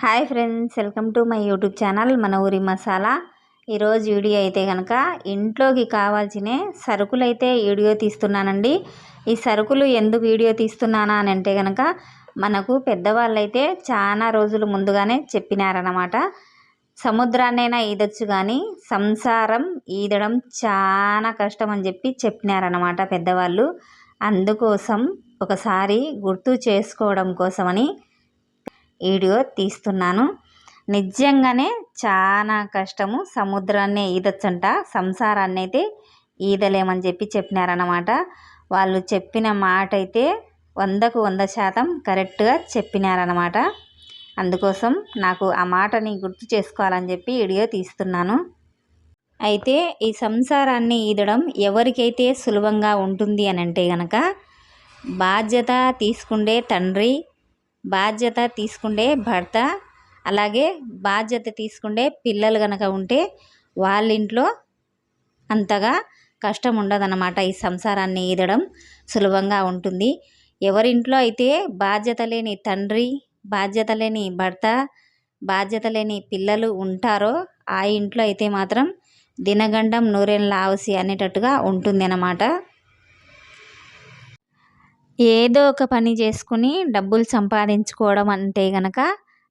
Hi friends, welcome to my YouTube channel మన ఊరి మసాలా. ఈరోజు వీడియో అయితే కనుక ఇంట్లోకి కావాల్సిన సరుకులు అయితే వీడియో తీస్తున్నానండి. ఈ సరుకులు ఎందుకు వీడియో తీస్తున్నానా అని అంటే కనుక మనకు పెద్దవాళ్ళు అయితే చాలా రోజులు ముందుగానే చెప్పినారన్నమాట. సముద్రాన్నైనా ఈదొచ్చు కానీ సంసారం ఈదడం చాలా కష్టం అని చెప్పినారన్నమాట పెద్దవాళ్ళు. అందుకోసం ఒకసారి గుర్తు చేసుకోవడం కోసమని వీడియో తీస్తున్నాను. నిజంగానే చాలా కష్టము, సముద్రాన్ని ఈదొచ్చంట, సంసారాన్ని అయితే ఈదలేమని చెప్పినారన్నమాట. వాళ్ళు చెప్పిన మాట అయితే 100కు 100% కరెక్ట్గా చెప్పినారన్నమాట. అందుకోసం నాకు ఆ మాటని గుర్తు చేసుకోవాలని చెప్పి వీడియో తీస్తున్నాను. అయితే ఈ సంసారాన్ని ఈదడం ఎవరికైతే సులభంగా ఉంటుంది అని అంటే కనుక బాధ్యత తీసుకుండే తండ్రి, బాధ్యత తీసుకుండే భర్త, అలాగే బాధ్యత తీసుకుండే పిల్లలు కనుక ఉంటే వాళ్ళ ఇంట్లో అంతగా కష్టం ఉండదన్నమాట. ఈ సంసారాన్ని ఈదడం సులభంగా ఉంటుంది. ఎవరింట్లో అయితే బాధ్యత లేని తండ్రి, బాధ్యత లేని భర్త, బాధ్యత లేని పిల్లలు ఉంటారో ఆ ఇంట్లో అయితే మాత్రం దినగండం నూరేళ్ళ ఆవసి అనేటట్టుగా ఉంటుంది అన్నమాట. ఏదో ఒక పని చేసుకుని డబ్బులు సంపాదించుకోవడం అంటే కనుక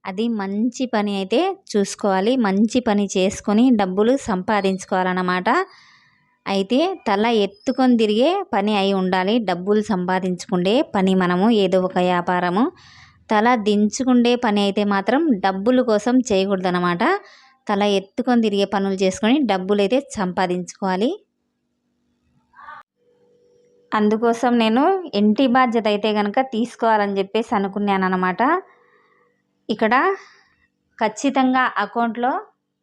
అది మంచి పని అయితే చూసుకోవాలి. మంచి పని చేసుకొని డబ్బులు సంపాదించుకోవాలన్నమాట. అయితే తల ఎత్తుకొని తిరిగే పని అయి ఉండాలి. డబ్బులు సంపాదించుకుండే పని మనము ఏదో ఒక వ్యాపారము తల దించుకుండే పని అయితే మాత్రం డబ్బుల కోసం చేయకూడదన్నమాట. తల ఎత్తుకొని తిరిగే పనులు చేసుకొని డబ్బులు అయితే సంపాదించుకోవాలి. అందుకోసం నేను ఇంటి బాధ్యత అయితే కనుక తీసుకోవాలని చెప్పేసి అనుకున్నాను అన్నమాట. ఇక్కడ ఖచ్చితంగా అకౌంట్లో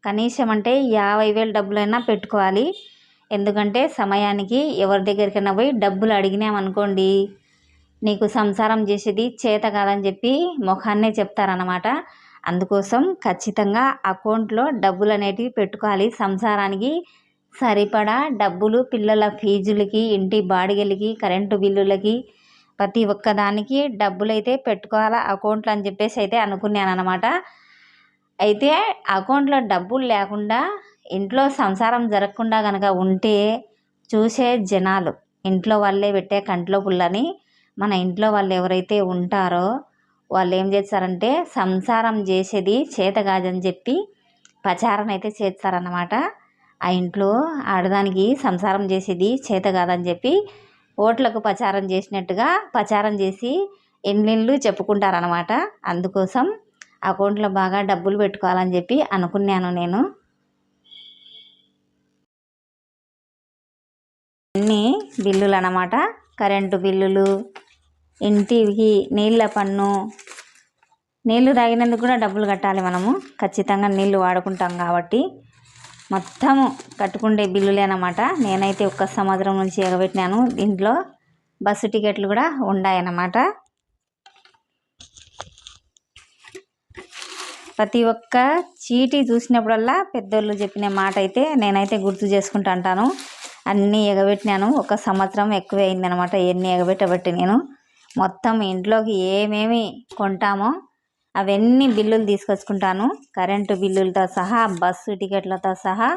కనీసం అంటే 50,000 డబ్బులైనా పెట్టుకోవాలి. ఎందుకంటే సమయానికి ఎవరి దగ్గరికైనా పోయి డబ్బులు అడిగినామనుకోండి, నీకు సంసారం చేసేది చేత కాదని చెప్పి ముఖాన్నే చెప్తారన్నమాట. అందుకోసం ఖచ్చితంగా అకౌంట్లో డబ్బులు అనేటివి పెట్టుకోవాలి. సంసారానికి సరిపడా డబ్బులు పిల్లల ఫీజులకి, ఇంటి బాడిగలకి, కరెంటు బిల్లులకి, ప్రతి ఒక్కదానికి డబ్బులు అయితే పెట్టుకోవాలా అకౌంట్లో అని చెప్పేసి అయితే అనుకున్నాను అనమాట. అయితే అకౌంట్లో డబ్బులు లేకుండా ఇంట్లో సంసారం జరగకుండా కనుక ఉంటే చూసే జనాలు, ఇంట్లో వాళ్ళే పెట్టే కంట్లో పుల్లని మన ఇంట్లో వాళ్ళు ఎవరైతే ఉంటారో వాళ్ళు ఏం చేస్తారంటే సంసారం చేసేది చేత కాదని చెప్పి ప్రచారం అయితే చేస్తారన్నమాట. ఆ ఇంట్లో ఆడదానికి సంసారం చేసేది చేత కాదని చెప్పి ఓట్లకు ప్రచారం చేసినట్టుగా ప్రచారం చేసి ఎన్నిళ్ళు చెప్పుకుంటారనమాట. అందుకోసం అకౌంట్లో బాగా డబ్బులు పెట్టుకోవాలని చెప్పి అనుకున్నాను నేను. అన్ని బిల్లులు అన్నమాట, కరెంటు బిల్లులు, ఇంటికి నీళ్ళ పన్ను, నీళ్లు తాగినందుకు కూడా డబ్బులు కట్టాలి మనము. ఖచ్చితంగా నీళ్లు వాడుకుంటాం కాబట్టి మొత్తము కట్టుకుండే బిల్లులే అన్నమాట. నేనైతే ఒక్క సంవత్సరం నుంచి ఎగబెట్టినాను. దీంట్లో బస్సు టికెట్లు కూడా ఉన్నాయన్నమాట. ప్రతి ఒక్క చీటీ చూసినప్పుడల్లా పెద్దోళ్ళు చెప్పిన మాట అయితే నేనైతే గుర్తు చేసుకుంటూ అంటాను. అన్నీ ఎగబెట్టినాను. ఒక సంవత్సరం ఎక్కువే అయిందనమాట ఎన్ని ఎగబెట్టబట్టి. నేను మొత్తం ఇంట్లోకి ఏమేమి కొంటామో అవన్నీ బిల్లులు తీసుకొచ్చుకుంటాను. కరెంటు బిల్లులతో సహా, బస్సు టికెట్లతో సహా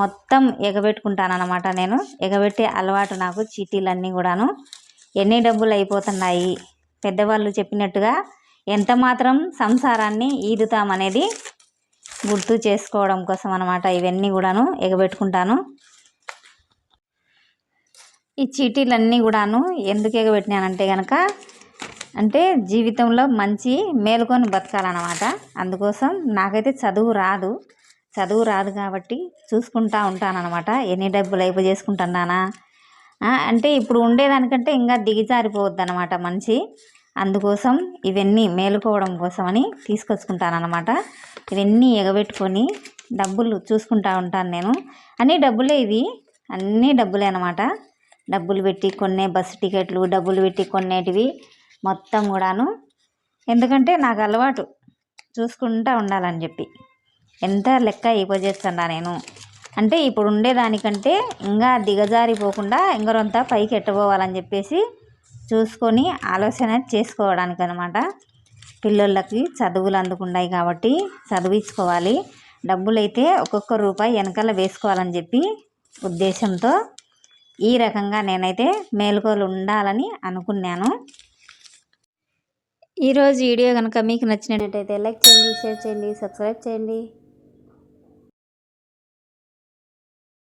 మొత్తం ఎగబెట్టుకుంటాను అన్నమాట. నేను ఎగబెట్టే అలవాటు నాకు. చీటీలన్నీ కూడాను ఎన్ని డబ్బులు అయిపోతున్నాయి, పెద్దవాళ్ళు చెప్పినట్టుగా ఎంత మాత్రం సంసారాన్ని ఈదుతామనేది గుర్తు చేసుకోవడం కోసం అన్నమాట. ఇవన్నీ కూడాను ఎగబెట్టుకుంటాను. ఈ చీటీలన్నీ కూడాను ఎందుకు ఎగబెట్టినానంటే కనుక అంటే జీవితంలో మంచి మేలుకొని బతకాలన్నమాట. అందుకోసం నాకైతే చదువు రాదు కాబట్టి చూసుకుంటూ ఉంటానన్నమాట. ఎన్ని డబ్బులు అయిపో చేసుకుంటున్నానా అంటే ఇప్పుడు ఉండేదానికంటే ఇంకా దిగజారిపోవద్దు అన్నమాట మనిషి. అందుకోసం ఇవన్నీ మేలుకోవడం కోసమని తీసుకొచ్చుకుంటానన్నమాట. ఇవన్నీ ఎగబెట్టుకొని డబ్బులు చూసుకుంటూ ఉంటాను నేను. అన్నీ డబ్బులే, ఇవి అన్నీ డబ్బులే అన్నమాట. డబ్బులు పెట్టి కొన్నే బస్సు టికెట్లు, డబ్బులు పెట్టి కొన్నేటివి మొత్తం కూడాను. ఎందుకంటే నాకు అలవాటు చూసుకుంటూ ఉండాలని చెప్పి ఎంత లెక్క అయిపోచేస్తున్నా నేను. అంటే ఇప్పుడు ఉండేదానికంటే ఇంకా దిగజారిపోకుండా ఇంకొంత పైకి ఎట్టబోవాలని చెప్పేసి చూసుకొని ఆలోచన చేసుకోవడానికి అనమాట. పిల్లలకి చదువులు అందుకున్నాయి కాబట్టి చదివించుకోవాలి, డబ్బులైతే ఒక్కొక్క రూపాయి వెనకాల వేసుకోవాలని చెప్పి ఉద్దేశంతో ఈ రకంగా నేనైతే మేలుకోలు ఉండాలని అనుకున్నాను. ఈరోజు వీడియో కనుక మీకు నచ్చినట్టయితే లైక్ చేయండి, షేర్ చేయండి, సబ్స్క్రైబ్ చేయండి.